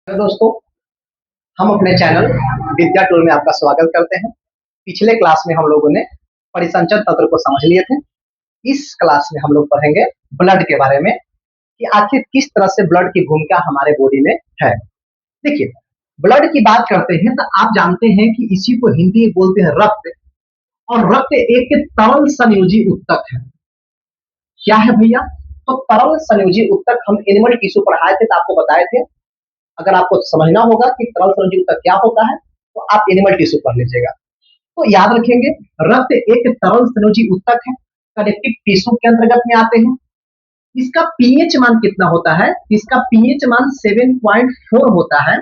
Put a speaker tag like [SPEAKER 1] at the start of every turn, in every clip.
[SPEAKER 1] Hello दोस्तों, हम अपने चैनल विद्या टूर में आपका स्वागत करते हैं। पिछले क्लास में हम लोगों ने परिसंचरण तंत्र को समझ लिए थे। इस क्लास में हम लोग पढ़ेंगे ब्लड के बारे में कि आखिर किस तरह से ब्लड की भूमिका हमारे बॉडी में है। देखिए, ब्लड की बात करते हैं तो आप जानते हैं कि इसी को हिंदी में बोलते हैं रक्त, और रक्त एक तरल संयोजी उत्तक है। क्या है भैया? तो तरल संयोजी उत्तक हम एनिमल टिश्यू पढ़ाए थे तो आपको बताए थे। अगर आपको समझना होगा कि तरल संयोजी उत्तक क्या होता है तो आप एनिमल टिश्यू पढ़ लीजिएगा। तो याद रखेंगे, रक्त एक तरल संयोजी उत्तक है, कनेक्टिव टिश्यू के अंतर्गत में आते हैं। इसका पीएच मान कितना होता है? इसका पीएच मान 7.4 होता है।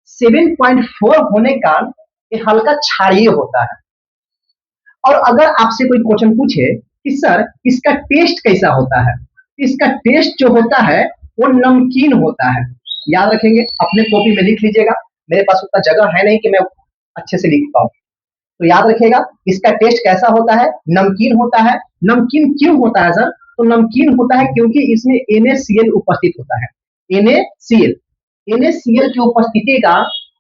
[SPEAKER 1] 7.4 होने का ये हल्का क्षारीय होता है। और अगर आपसे कोई क्वेश्चन पूछे कि सर इसका टेस्ट कैसा होता है, इसका टेस्ट जो होता है वो नमकीन होता है। याद रखेंगे, अपने कॉपी में लिख लीजिएगा। मेरे पास उतना जगह है नहीं कि मैं अच्छे से लिख पाऊँ, तो याद रखिएगा इसका टेस्ट कैसा होता है? नमकीन होता है। नमकीन क्यों होता है सर? तो नमकीन होता है क्योंकि इसमें NaCl उपस्थित होता है। NaCl की उपस्थिति का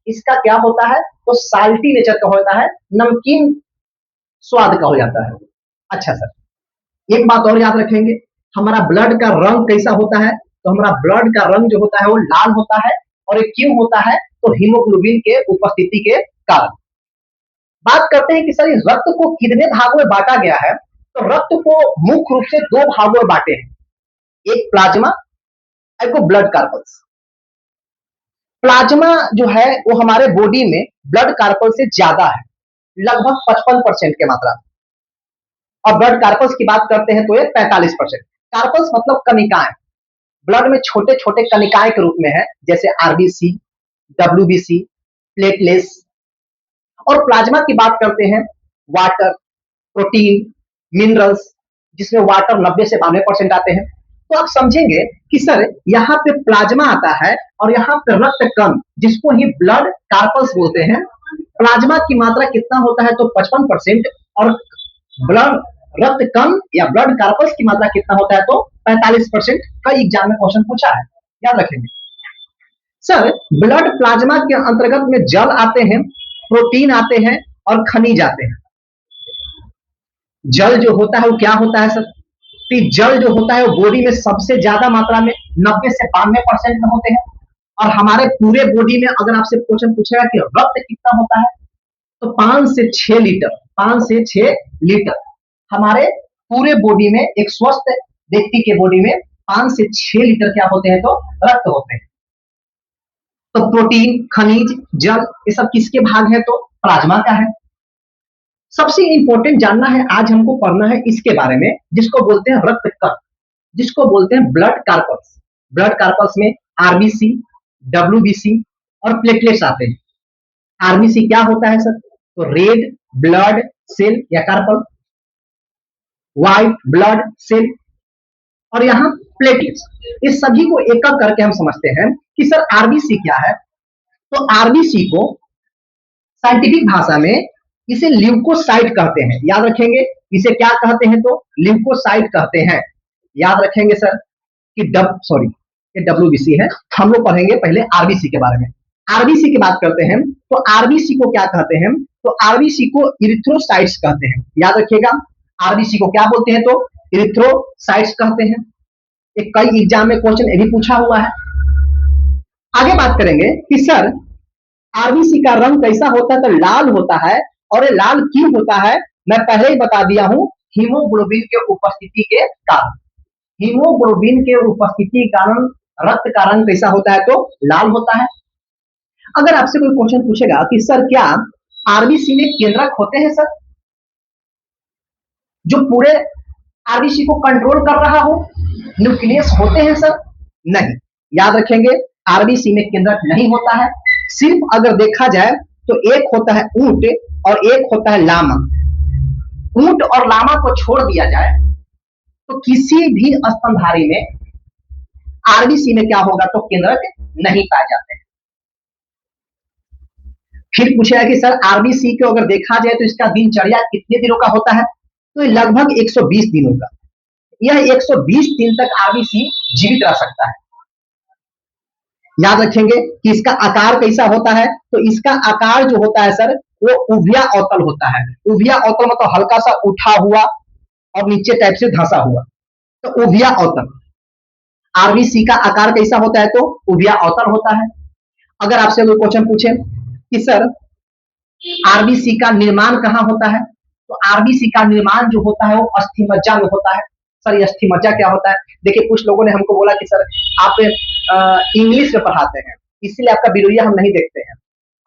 [SPEAKER 1] इसका क्या होता है? तो साल्टी नेचर का होता है, नमकीन स्वाद का हो जाता है। अच्छा सर, एक बात और याद रखेंगे, हमारा ब्लड का रंग कैसा होता है? तो हमारा ब्लड का रंग जो होता है वो लाल होता है। और ये क्यों होता है? तो हीमोग्लोबिन के उपस्थिति के कारण। बात करते हैं कि सर इस रक्त को कितने भागों में बांटा गया है? तो रक्त को मुख्य रूप से दो भागों में बांटे हैं, एक प्लाज्मा, एक ब्लड कार्पल्स। प्लाज्मा जो है वो हमारे बॉडी में ब्लड कार्पल से ज्यादा है, लगभग 55% की मात्रा। और ब्लड कार्पल्स की बात करते हैं तो ये 45%। कार्पल्स मतलब कनिकाएं, ब्लड में छोटे छोटे कनिकाएं के रूप में है, जैसे आरबीसी, डब्ल्यूबीसी, प्लेटलेट्स। और प्लाज्मा की बात करते हैं, वाटर, प्रोटीन, मिनरल्स, जिसमें वाटर 90 से 92% आते हैं। तो आप समझेंगे कि सर यहाँ पे प्लाज्मा आता है और यहाँ पे रक्त कण, जिसको ही ब्लड कार्पल्स बोलते हैं। प्लाज्मा की मात्रा कितना होता है? तो 55%। और ब्लड रक्त कण या ब्लड कार्पल्स की मात्रा कितना होता है? तो 45%। कई एग्जाम में क्वेश्चन पूछा है, याद रखेंगे। सर ब्लड प्लाज्मा के अंतर्गत में जल आते हैं, प्रोटीन आते हैं और खनिज आते हैं। जल जो होता है वो क्या होता है सर? तो जल जो होता है वो बॉडी में सबसे ज्यादा मात्रा में 90 से 92% में होते हैं। और हमारे पूरे बॉडी में अगर आपसे क्वेश्चन पूछेगा कि रक्त कितना होता है, तो 5 से 6 लीटर, 5 से 6 लीटर हमारे पूरे बॉडी में, एक स्वस्थ व्यक्ति के बॉडी में 5 से 6 लीटर क्या होते हैं? तो रक्त होते हैं। तो प्रोटीन, खनिज, जल, ये सब किसके भाग है? तो प्लाज्मा का है। सबसे इंपॉर्टेंट जानना है, आज हमको पढ़ना है इसके बारे में, जिसको बोलते हैं रक्त कण, जिसको बोलते हैं ब्लड कार्पल्स। ब्लड कार्पल्स में आरबीसी, डब्ल्यूबीसी और प्लेटलेट्स आते हैं। आरबीसी क्या होता है सर? तो रेड ब्लड सेल या कार्पल, व्हाइट ब्लड सेल, और यहाँ प्लेटलेट्स। इस सभी को एक एक करके हम समझते हैं कि सर आरबीसी क्या है। तो आरबीसी को साइंटिफिक भाषा में इसे ल्यूकोसाइट कहते हैं। याद रखेंगे, इसे क्या कहते हैं? तो ल्यूकोसाइट कहते हैं। याद रखेंगे सर कि ये डब्ल्यूबीसी है। हम लोग पढ़ेंगे पहले आरबीसी के बारे में। आरबीसी की बात करते हैं तो आरबीसी को क्या कहते हैं? तो आरबीसी को इरिथ्रोसाइट्स कहते हैं। याद रखिएगा, आरबीसी को क्या बोलते हैं? तो इरिथ्रोसाइट्स कहते हैं। एक कई एग्जाम में क्वेश्चन ये भी पूछा हुआ है। आगे बात करेंगे कि सर आरबीसी का रंग कैसा होता है? तो लाल होता है। और ये लाल क्यों होता है? मैं पहले ही बता दिया हूं, हीमोग्लोबिन के उपस्थिति के कारण। हीमोग्लोबिन के उपस्थिति के कारण रक्त का रंग कैसा होता है? तो लाल होता है। अगर आपसे कोई क्वेश्चन पूछेगा कि सर क्या आरबीसी में केंद्रक होते हैं सर, जो पूरे आरबीसी को कंट्रोल कर रहा हो? न्यूक्लियस होते हैं सर? नहीं। याद रखेंगे, आरबीसी में केंद्रक नहीं होता है। सिर्फ अगर देखा जाए तो एक होता है ऊंट और एक होता है लामा। ऊंट और लामा को छोड़ दिया जाए तो किसी भी स्तनधारी में आरबीसी में क्या होगा? तो केंद्रक नहीं पाए जाते हैं। फिर पूछा है कि सर आरबीसी को अगर देखा जाए तो इसका दिनचर्या कितने दिनों का होता है? तो लगभग 120 दिनों का। यह 120 दिन तक आरबीसी जीवित रह सकता है। याद रखेंगे कि इसका आकार कैसा होता है, तो इसका आकार जो होता है सर वो उभिया अवतल होता है। उभिया अवतल मतलब हल्का सा उठा हुआ और नीचे टाइप से धंसा हुआ, तो उभिया अवतल। आरबीसी का आकार कैसा होता है, तो उभिया अवतल होता है। अगर आपसे कोई क्वेश्चन पूछे कि सर आरबीसी का निर्माण कहाँ होता है, तो आरबीसी का निर्माण जो होता है वो अस्थि मज्जा में होता है। सर ये अस्थि मज्जा क्या होता है? देखिए कुछ लोगों ने हमको बोला कि सर आप इंग्लिश में पढ़ाते हैं इसलिए आपका वीडियो हम नहीं देखते हैं।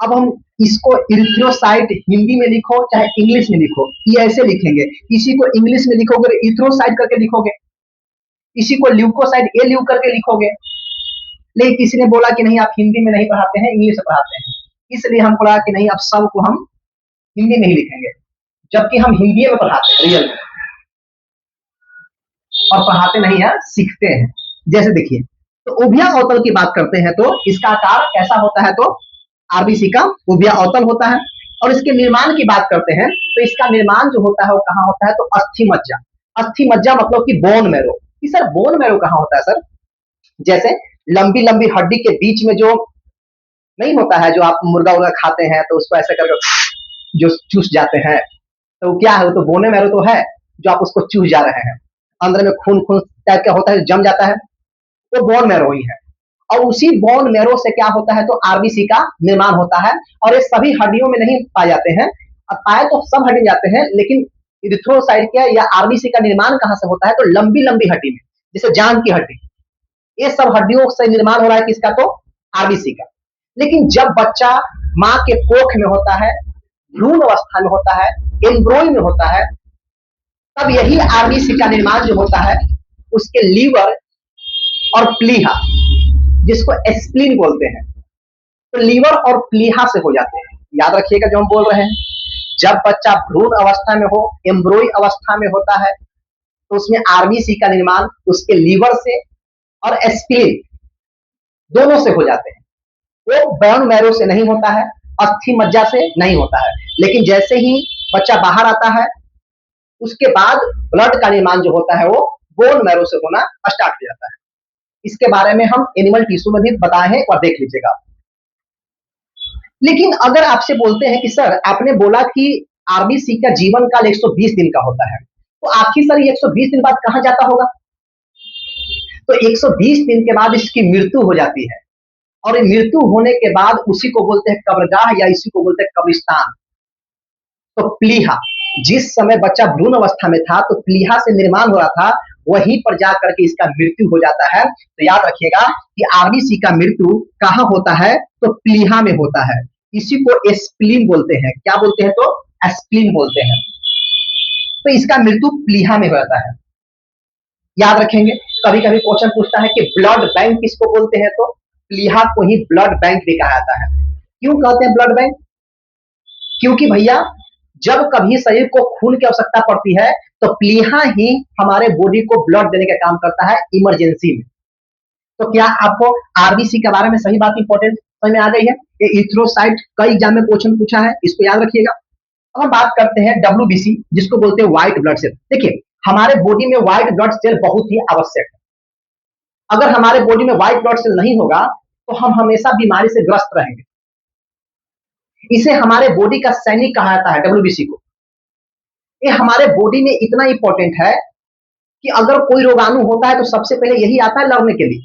[SPEAKER 1] अब हम इसको इरिथ्रोसाइट हिंदी में लिखो चाहे इंग्लिश में लिखो, ये ऐसे लिखेंगे। इसी को इंग्लिश में लिखोगे इथ्रोसाइट करके लिखोगे, इसी को ल्यूकोसाइट ए ल्यू करके लिखोगे। लेकिन किसी ने बोला कि नहीं आप हिंदी में नहीं पढ़ाते हैं, इंग्लिश में पढ़ाते हैं, इसलिए हम बोला कि नहीं अब सबको हम हिंदी में ही लिखेंगे, जबकि हम हिंदी में पढ़ाते हैं रियल में, और पढ़ाते नहीं है सीखते हैं। जैसे देखिए तो उभिया अवतल की बात करते हैं तो इसका आकार कैसा होता है, तो आरबीसी का उभिया अवतल होता है। और इसके निर्माण की बात करते हैं तो इसका निर्माण जो होता है वो कहाँ होता है, तो अस्थि मज्जा। अस्थि मज्जा मतलब कि बोन मैरो। कि सर बोन मैरो कहाँ होता है सर? जैसे लंबी लंबी हड्डी के बीच में जो नहीं होता है, जो आप मुर्गा उर्गा खाते हैं तो उसको ऐसे करके जो चूस जाते हैं, तो क्या है, वो तो बोने मैरो तो है जो आप उसको चूस जा रहे हैं। अंदर में खून खून टाइप का होता है, जम जाता है, वो बोन मैरो ही है। और उसी बोन मैरो से क्या होता है, तो आरबीसी का निर्माण होता है। और ये सभी हड्डियों में नहीं पाए जाते हैं, अब पाए तो सब हड्डी जाते हैं, लेकिन इरिथ्रोसाइट का या आरबीसी का निर्माण कहाँ से होता है, तो लंबी लंबी हड्डी में, जैसे जान की हड्डी, ये सब हड्डियों से निर्माण हो रहा है किसका, तो आरबीसी का। लेकिन जब बच्चा माँ के कोख में होता है, भ्रूण अवस्था में होता है, एम्ब्रोई में होता है, तब यही आरबीसी का निर्माण जो होता है उसके लीवर और प्लीहा, जिसको एस्प्लीन बोलते हैं, तो लीवर और प्लीहा से हो जाते हैं। याद रखिएगा जो हम बोल रहे हैं, जब बच्चा भ्रूण अवस्था में हो, एम्ब्रोई अवस्था में होता है, तो उसमें आरबीसी का निर्माण उसके लीवर से और एस्प्लीन दोनों से हो जाते हैं। वो बोन मैरो से नहीं होता है, अस्थि मज्जा से नहीं होता है। लेकिन जैसे ही बच्चा बाहर आता है उसके बाद ब्लड का निर्माण जो होता है वो बोन मैरो से होना स्टार्ट हो जाता है। इसके बारे में हम एनिमल टिश्यू में भी बताए हैं, और देख लीजिएगा। लेकिन अगर आपसे बोलते हैं कि सर आपने बोला कि आरबीसी का जीवन काल 120 दिन का होता है, तो आखिर सर ये 120 दिन बाद कहां जाता होगा? तो 120 दिन के बाद इसकी मृत्यु हो जाती है, और मृत्यु होने के बाद उसी को बोलते हैं कब्रगाह, या इसी को बोलते हैं कब्रिस्तान। तो प्लीहा, जिस समय बच्चा भ्रूण अवस्था में था तो प्लीहा से निर्माण हो रहा था, वहीं पर जाकर के इसका मृत्यु हो जाता है। तो याद रखिएगा कि आरबीसी का मृत्यु कहाँ होता है, तो प्लीहा में होता है। इसी को एस्प्लीन बोलते हैं। क्या बोलते हैं, तो एस्प्लीन बोलते हैं। तो इसका मृत्यु प्लीहा में होता है। याद रखेंगे, कभी कभी क्वेश्चन पूछता है कि ब्लड बैंक किसको बोलते हैं, तो प्लीहा को ही ब्लड बैंक भी कहा जाता है। क्यों कहते हैं ब्लड बैंक? क्योंकि भैया जब कभी शरीर को खून की आवश्यकता पड़ती है तो प्लीहा ही हमारे बॉडी को ब्लड देने का काम करता है इमरजेंसी में। तो क्या आपको आरबीसी के बारे में सही बात इंपॉर्टेंट समझ में आ गई है? ये इथ्रोसाइट कई एग्जाम में क्वेश्चन पूछा है, इसको याद रखिएगा। अब हम बात करते हैं डब्ल्यूबीसी, जिसको बोलते हैं व्हाइट ब्लड सेल। देखिए हमारे बॉडी में व्हाइट ब्लड सेल बहुत ही आवश्यक है। अगर हमारे बॉडी में व्हाइट ब्लड सेल नहीं होगा तो हम हमेशा बीमारी से ग्रस्त रहेंगे। इसे हमारे बॉडी का सैनिक कहा जाता है, डब्ल्यूबीसी को। ये हमारे बॉडी में इतना इंपॉर्टेंट है कि अगर कोई रोगाणु होता है तो सबसे पहले यही आता है लड़ने के लिए।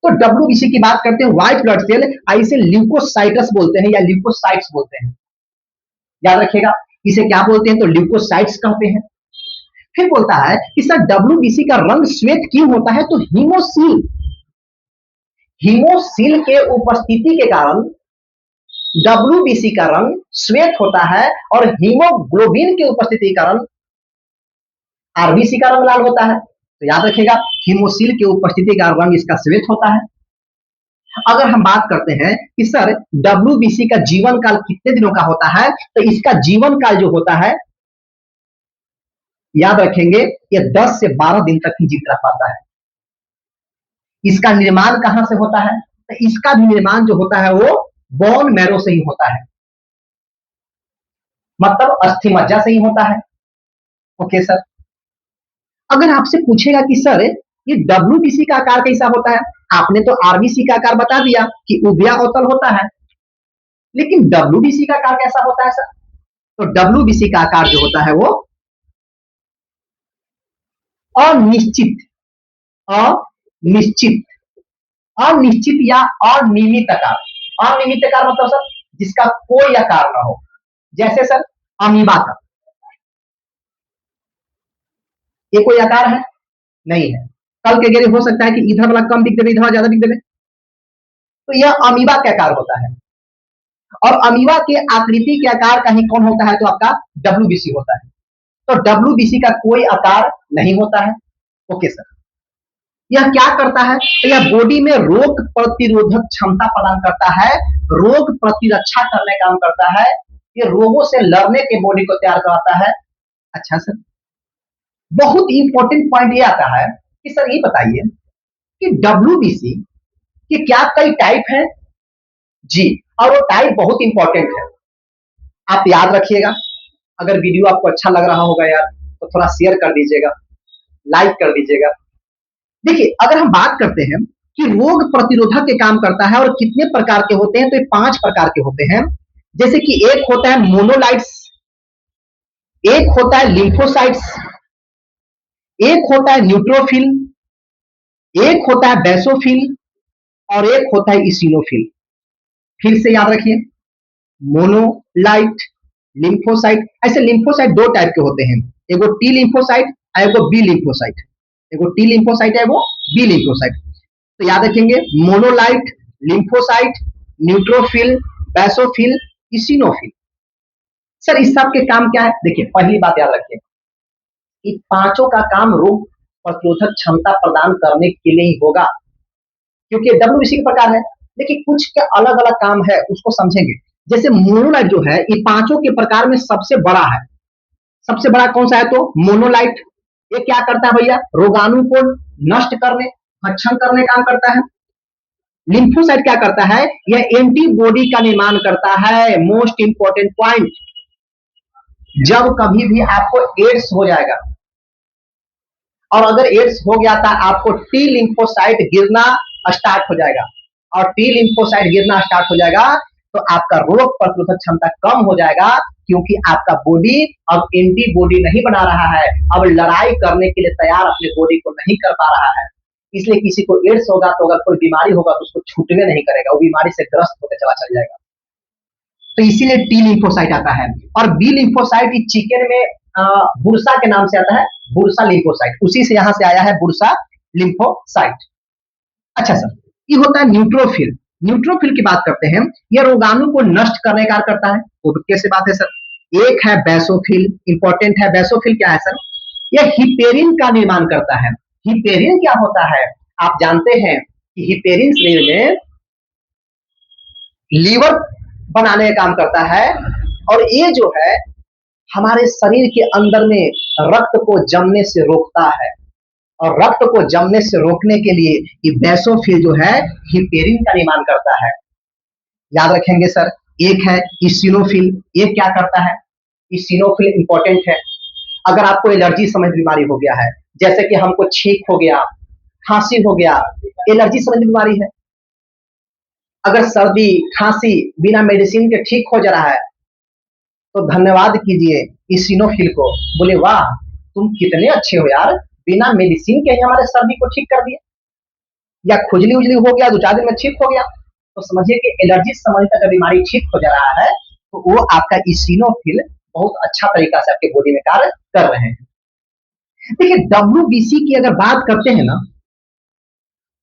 [SPEAKER 1] तो डब्ल्यूबीसी की बात करते हैं, व्हाइट ब्लड सेल, इसे ल्यूकोसाइटस बोलते हैं या ल्यूकोसाइट्स बोलते हैं। याद रखिएगा, इसे क्या बोलते हैं, तो ल्यूकोसाइट्स कहते हैं। फिर बोलता है कि सर डब्ल्यूबीसी का रंग श्वेत क्यों होता है, तो हीमोसील, हीमोसील के उपस्थिति के कारण डब्ल्यूबीसी का रंग श्वेत होता है, और हीमोग्लोबिन की उपस्थिति के कारण आरबीसी का रंग लाल होता है। तो याद रखिएगा, हीमोसील की उपस्थिति का रंग इसका श्वेत होता है। अगर हम बात करते हैं कि सर डब्ल्यूबीसी का जीवन काल कितने दिनों का होता है, तो इसका जीवन काल जो होता है, याद रखेंगे, ये 10 से 12 दिन तक ही जीवित रह पाता है। इसका निर्माण कहां से होता है, तो इसका भी निर्माण जो होता है वो बोन मैरो से ही होता है, मतलब अस्थि मज्जा से ही होता है। ओके सर, अगर आपसे पूछेगा कि सर ये डब्ल्यूबीसी का आकार कैसा होता है, आपने तो आरबीसी का आकार बता दिया कि उभया अवतल होता है, लेकिन डब्ल्यूबीसी का आकार कैसा होता है सर? तो डब्ल्यूबीसी का आकार जो होता है वो अनिश्चित, अनिश्चित, अनिश्चित या अनियमित आकार। अनियमित आकार मतलब सर जिसका कोई आकार ना हो, जैसे सर अमीबा का ये कोई आकार है? नहीं है। कल के गेरे हो सकता है कि इधर वाला कम दिख देवे, इधर ज्यादा दिख देवे, तो यह अमीबा का आकार होता है। और अमीबा के आकृति के आकार का ही कौन होता है? तो आपका डब्ल्यूबीसी होता है। तो डब्ल्यूबीसी का कोई आकार नहीं होता है। ओके सर, यह क्या करता है? तो यह बॉडी में रोग प्रतिरोधक क्षमता प्रदान करता है, रोग प्रतिरक्षा करने का काम करता है, ये रोगों से लड़ने के बॉडी को तैयार कराता है। अच्छा सर, बहुत इंपॉर्टेंट पॉइंट ये आता है कि सर ये बताइए कि डब्ल्यूबीसी के क्या कई टाइप हैं? जी, और वो टाइप बहुत इंपॉर्टेंट है, आप याद रखिएगा। अगर वीडियो आपको अच्छा लग रहा होगा यार तो थोड़ा शेयर कर दीजिएगा, लाइक कर दीजिएगा। देखिए, अगर हम बात करते हैं कि रोग प्रतिरोधक के काम करता है और कितने प्रकार के होते हैं, तो ये 5 प्रकार के होते हैं। जैसे कि एक होता है मोनोलाइट्स, एक होता है लिम्फोसाइट्स, एक होता है न्यूट्रोफिल, एक होता है बेसोफिल और एक होता है इसिनोफिल। फिर से याद रखिए, मोनोलाइट, लिम्फोसाइट। ऐसे लिम्फोसाइट 2 टाइप के होते हैं, एगो टी लिम्फोसाइट और एगो बी लिम्फोसाइट। एगो टी लिम्फोसाइट है, एगो बी लिम्फोसाइट। तो याद रखेंगे, मोनोलाइट, lymphocyte, neutrophil, basophil, eosinophil. Sir इस सब के काम क्या है? देखिए, पहली बात याद रखिए, इन पांचों का काम रोग प्रतिरोधक क्षमता प्रदान करने के लिए ही होगा, क्योंकि डब्ल्यूबीसी के प्रकार है। देखिए, कुछ के अलग अलग काम है, उसको समझेंगे। जैसे मोनोलाइट जो है, ये पांचों के प्रकार में सबसे बड़ा है। सबसे बड़ा कौन सा है? तो मोनोलाइट। ये क्या करता है भैया? रोगाणु को नष्ट करने, भक्षण करने का काम करता है। लिम्फोसाइट क्या करता है? यह एंटीबॉडी का निर्माण करता है। मोस्ट इंपोर्टेंट पॉइंट, जब कभी भी आपको एड्स हो जाएगा और अगर एड्स हो गया था, आपको टी लिम्फोसाइट गिरना स्टार्ट हो जाएगा, और टी लिम्फोसाइट गिरना स्टार्ट हो जाएगा तो आपका रोग प्रतिरोधक क्षमता कम हो जाएगा, क्योंकि आपका बॉडी अब एंटीबॉडी नहीं बना रहा है, अब लड़ाई करने के लिए तैयार अपने बॉडी को नहीं कर पा रहा है। इसलिए किसी को एड्स होगा तो अगर कोई बीमारी होगा तो उसको छूटने नहीं करेगा, वो बीमारी से ग्रस्त होकर चल जाएगा। तो इसीलिए टी लिम्फोसाइट आता है। और बी लिम्फोसाइट चिकन में बुरसा के नाम से आता है, बुरसा लिम्फोसाइट, उसी से यहां से आया है बुरसा लिम्फोसाइट। अच्छा सर, ये होता है न्यूट्रोफिल। न्यूट्रोफिल की बात करते हैं, यह रोगाणु को नष्ट करने का कार्य करता है। तो कैसे बात है सर? एक है बेसोफिल, इंपॉर्टेंट है। बेसोफिल क्या है सर? यह हिपेरिन का निर्माण करता है। हिपेरिन क्या होता है? आप जानते हैं कि हिपेरिन शरीर में लीवर बनाने का काम करता है, और ये जो है हमारे शरीर के अंदर में रक्त को जमने से रोकता है, और रक्त को जमने से रोकने के लिए ये बेसोफिल जो है हिपेरिन का निर्माण करता है। याद रखेंगे सर। एक है इसिनोफिल, ये क्या करता है? इसिनोफिल इंपॉर्टेंट है। अगर आपको एलर्जी संबंधी बीमारी हो गया है, जैसे कि हमको छींक हो गया, खांसी हो गया, एलर्जी संबंधी बीमारी है, अगर सर्दी खांसी बिना मेडिसिन के ठीक हो जा रहा है तो धन्यवाद कीजिए इसिनोफिल को, बोले वाह तुम कितने अच्छे हो यार, बिना मेडिसिन के ही हमारे सर्दी को ठीक कर दिया, या खुजली उजली हो गया 2-4 दिन में ठीक हो गया, तो समझिए कि एलर्जी संबंधित अगर बीमारी ठीक हो जा रहा है तो वो आपका इसिनोफिल बहुत अच्छा तरीका से आपके बॉडी में कार्य कर रहे हैं। देखिए, डब्ल्यूबीसी की अगर बात करते हैं ना,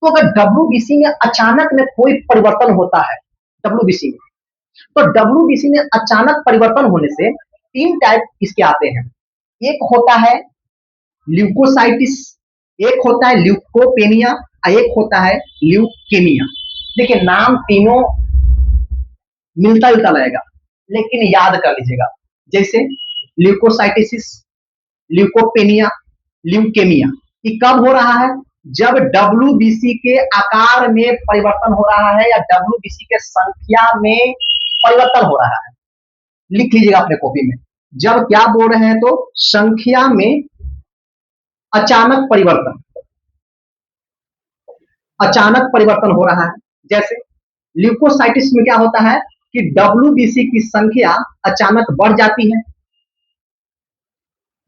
[SPEAKER 1] तो अगर डब्ल्यूबीसी में अचानक में कोई परिवर्तन होता है, डब्ल्यूबीसी में, तो डब्ल्यूबीसी में अचानक परिवर्तन होने से 3 टाइप इसके आते हैं। एक होता है ल्यूकोसाइटिस, एक होता है ल्यूकोपेनिया और एक होता है ल्यूकेमिया। देखिए, नाम तीनों मिलता जुलता लगेगा, लेकिन याद कर लीजिएगा। जैसे ल्यूकोसाइटिस, ल्यूकोपेनिया, ल्यूकेमिया, ये कब हो रहा है? जब डब्ल्यूबीसी के आकार में परिवर्तन हो रहा है या डब्ल्यूबीसी के संख्या में परिवर्तन हो रहा है। लिख लीजिएगा अपने कॉपी में, जब क्या बोल रहे हैं? तो संख्या में अचानक परिवर्तन, अचानक परिवर्तन हो रहा है। जैसे ल्यूकोसाइटिस में क्या होता है कि डब्ल्यूबीसी की संख्या अचानक बढ़ जाती है।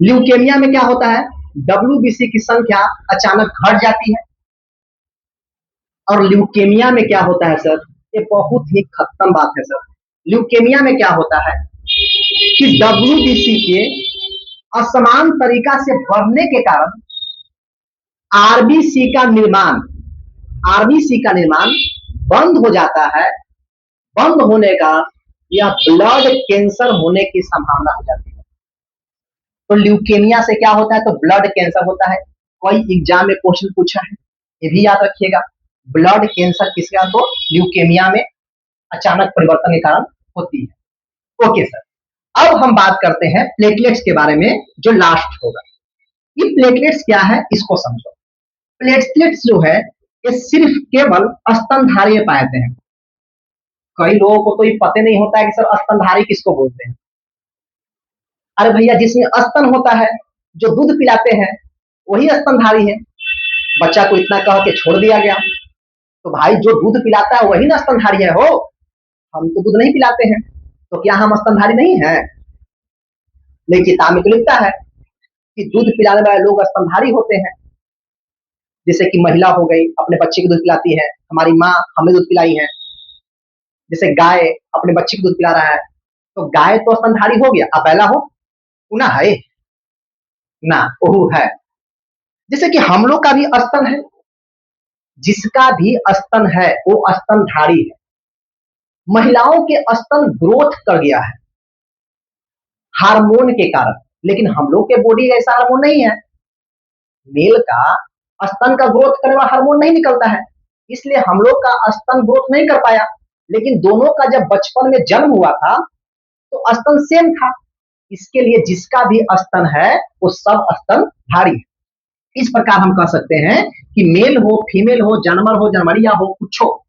[SPEAKER 1] ल्यूकेमिया में क्या होता है, डब्ल्यूबीसी की संख्या अचानक घट जाती है। और ल्यूकेमिया में क्या होता है सर, ये बहुत ही खतरनाक बात है सर। ल्यूकेमिया में क्या होता है कि डब्ल्यूबीसी के असमान तरीका से बढ़ने के कारण आरबीसी का निर्माण बंद हो जाता है। बंद होने का या ब्लड कैंसर होने की संभावना हो जाती है। तो ल्यूकेमिया से क्या होता है, तो ब्लड कैंसर होता है। कोई एग्जाम में क्वेश्चन पूछा है, ये भी याद रखिएगा। ब्लड कैंसर किसका, तो ल्यूकेमिया में अचानक परिवर्तन के कारण होती है। ओके सर, अब हम बात करते हैं प्लेटलेट्स के बारे में, जो लास्ट होगा। ये प्लेटलेट्स क्या है इसको समझो। प्लेटलेट्स जो है ये सिर्फ केवल स्तनधारी में पाए जाते हैं। कई लोगों को तो ये पता नहीं होता है कि सर स्तनधारी किसको बोलते हैं। अरे भैया, जिसमें स्तन होता है, जो दूध पिलाते हैं, वही स्तनधारी है। बच्चा को इतना कह के छोड़ दिया गया, तो भाई जो दूध पिलाता है वही ना स्तनधारी है हो। हम तो दूध नहीं पिलाते हैं, तो क्या हम स्तनधारी नहीं है? लेकिन किताब में तो लिखता है कि दूध पिलाने वाले लोग स्तनधारी होते हैं। जैसे कि महिला हो गई, अपने बच्चे को दूध पिलाती है, हमारी माँ हमें दूध पिलाई है। जैसे गाय अपने बच्चे को दूध पिला रहा है, तो गाय तो स्तनधारी हो गया। अब पहला हो ना है ना, ओहू है। जैसे कि हम लोग का भी स्तन है, जिसका भी स्तन है वो स्तनधारी है। महिलाओं के स्तन ग्रोथ कर गया है हार्मोन के कारण, लेकिन हम लोग के बॉडी ऐसा हार्मोन नहीं है। मेल का स्तन का ग्रोथ करने वाला हार्मोन नहीं निकलता है, इसलिए हम लोग का स्तन ग्रोथ नहीं कर पाया। लेकिन दोनों का जब बचपन में जन्म हुआ था तो स्तन सेम था। इसके लिए जिसका भी स्तन है वो सब स्तनधारी है। इस प्रकार हम कह सकते हैं कि मेल हो, फीमेल हो, जानवर हो, जानवरिया हो, कुछ हो,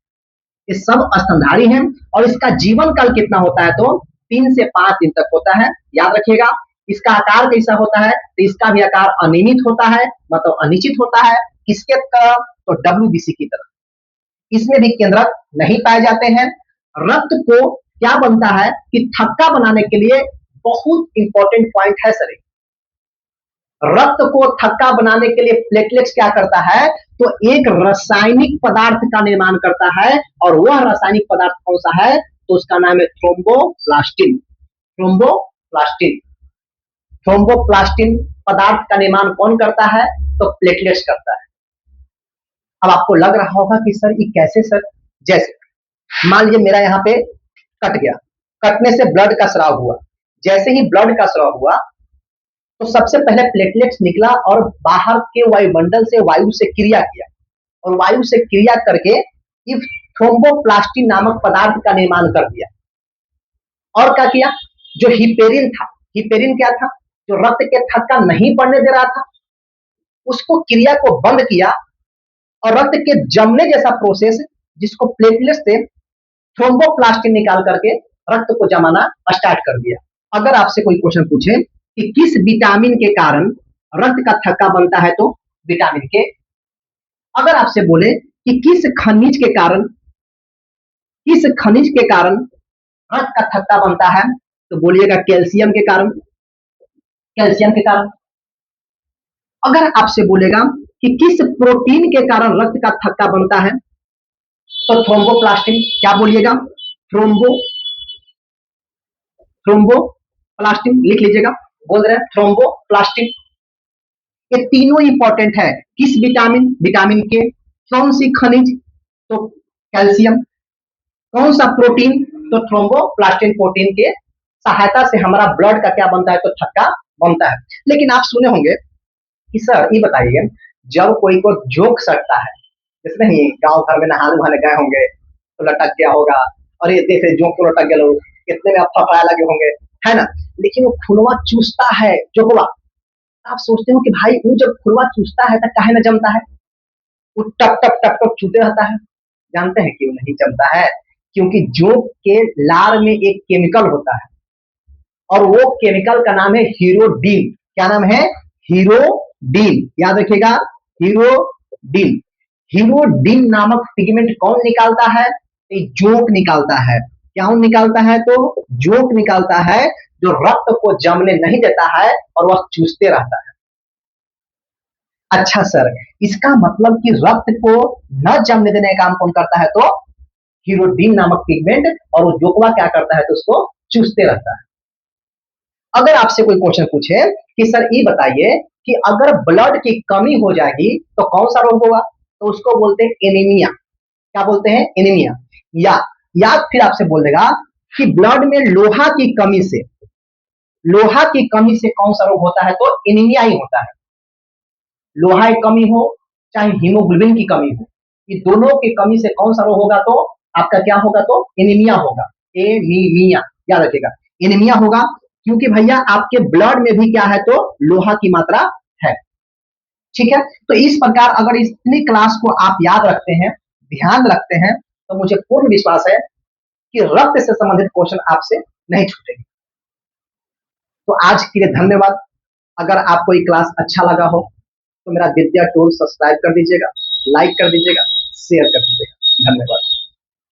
[SPEAKER 1] ये सब स्तनधारी हैं। और इसका जीवन काल कितना होता है, तो 3 से 5 दिन तक होता है। याद रखिएगा। इसका आकार कैसा होता है, तो इसका भी आकार अनियमित होता है, मतलब अनिश्चित होता है। किसके तरह, तो डब्ल्यूबीसी की तरह। इसमें भी केंद्रक नहीं पाए जाते हैं। रक्त को क्या बनता है कि थक्का बनाने के लिए बहुत इंपॉर्टेंट पॉइंट है सर। रक्त को थक्का बनाने के लिए प्लेटलेट्स क्या करता है, तो एक रासायनिक पदार्थ का निर्माण करता है। और वह रासायनिक पदार्थ कौन सा है, तो उसका नाम है थ्रोम्बोप्लास्टिन। थ्रोम्बोप्लास्टिन थ्रोम्बोप्लास्टिन पदार्थ का निर्माण कौन करता है, तो प्लेटलेट्स करता है। अब आपको लग रहा होगा कि सर ये कैसे सर। जैसे मान लीजिए मेरा यहाँ पे कट गया, कटने से ब्लड का स्राव हुआ। जैसे ही ब्लड का स्राव हुआ तो सबसे पहले प्लेटलेट्स निकला और बाहर के वायुमंडल से वायु से क्रिया किया, और वायु से क्रिया करके इस थ्रोम्बोप्लास्टिन नामक पदार्थ का निर्माण कर दिया। और क्या किया, जो हिपेरिन था, हिपेरिन क्या था, जो रक्त के थक्का नहीं पड़ने दे रहा था, उसको क्रिया को बंद किया और रक्त के जमने जैसा प्रोसेस, जिसको प्लेटलेट्स से थ्रोम्बोप्लास्टिन निकाल करके रक्त को जमाना स्टार्ट कर दिया। अगर आपसे कोई क्वेश्चन पूछे कि किस विटामिन के कारण रक्त का थक्का बनता है, तो विटामिन के। अगर आपसे बोले कि किस खनिज के कारण रक्त का थक्का बनता है, तो बोलिएगा कैल्शियम के कारण। कैल्शियम के कारण। अगर आपसे बोलेगा कि किस प्रोटीन के कारण रक्त का थक्का बनता है, तो थ्रोम्बोप्लास्टिन। क्या बोलिएगा, थ्रोम्बोप्लास्टिन लिख लीजिएगा। बोल रहे हैं थ्रोम्बोप्लास्टिन। ये तीनों इंपॉर्टेंट है। किस विटामिन, विटामिन के। कौन सी खनिज, तो कैल्शियम। कौन सा प्रोटीन, तो थ्रोम्बोप्लास्टिन प्रोटीन के सहायता से हमारा ब्लड का क्या बनता है, तो थक्का बनता है। लेकिन आप सुने होंगे कि सर ये बताइए, जब कोई को जोक सटता है, जैसे नहीं गांव घर में नहाने वहाने गए होंगे तो लटक गया होगा, और ये देख रहे जोक को लटक गए लोग, कितने में अफरा लगे होंगे, है ना। लेकिन वो खुनवा चूसता है जोकवा। आप सोचते हो कि भाई वो जब खुरवा चूसता है तो काहे ना जमता है, वो टप टप टप टप चूते रहता है। जानते हैं क्यों नहीं जमता है, क्योंकि जोक के लार में एक केमिकल होता है, और वो केमिकल का नाम है हीरोडीन। क्या नाम है, हीरोडीन। याद रखिएगा, हीरोडीन। हीरोडिन नामक पिगमेंट कौन निकालता है? ये जोंक निकालता है। क्या निकालता है? तो जोंक निकालता है, जो रक्त को जमने नहीं देता है और वह चूसते रहता है। अच्छा सर, इसका मतलब कि रक्त को न जमने देने का काम कौन करता है? तो हीरोडिन नामक पिगमेंट, और वो जोकवा क्या करता है? तो उसको चूसते रहता है। अगर आपसे कोई क्वेश्चन पूछे कि सर ये बताइए कि अगर ब्लड की कमी हो जाएगी तो कौन सा रोग होगा? तो उसको बोलते हैं एनीमिया। क्या बोलते हैं? एनीमिया। या फिर आपसे बोल देगा कि ब्लड में लोहा की कमी से कौन सा रोग होता है? तो एनीमिया ही होता है। लोहा की कमी हो चाहे हीमोग्लोबिन की कमी हो, ये दोनों की कमी से कौन सा रोग होगा? तो आपका क्या होगा? तो एनीमिया होगा। एनीमिया, याद रखिएगा, एनीमिया होगा, क्योंकि भैया आपके ब्लड में भी क्या है? तो लोहा की मात्रा है। ठीक है, तो इस प्रकार अगर इतनी क्लास को आप याद रखते हैं, ध्यान रखते हैं, तो मुझे पूर्ण विश्वास है कि रक्त से संबंधित क्वेश्चन आपसे नहीं छूटेंगे। तो आज के लिए धन्यवाद। अगर आपको ये क्लास अच्छा लगा हो तो मेरा विद्या टूल सब्सक्राइब कर दीजिएगा, लाइक कर दीजिएगा, शेयर कर दीजिएगा। धन्यवाद।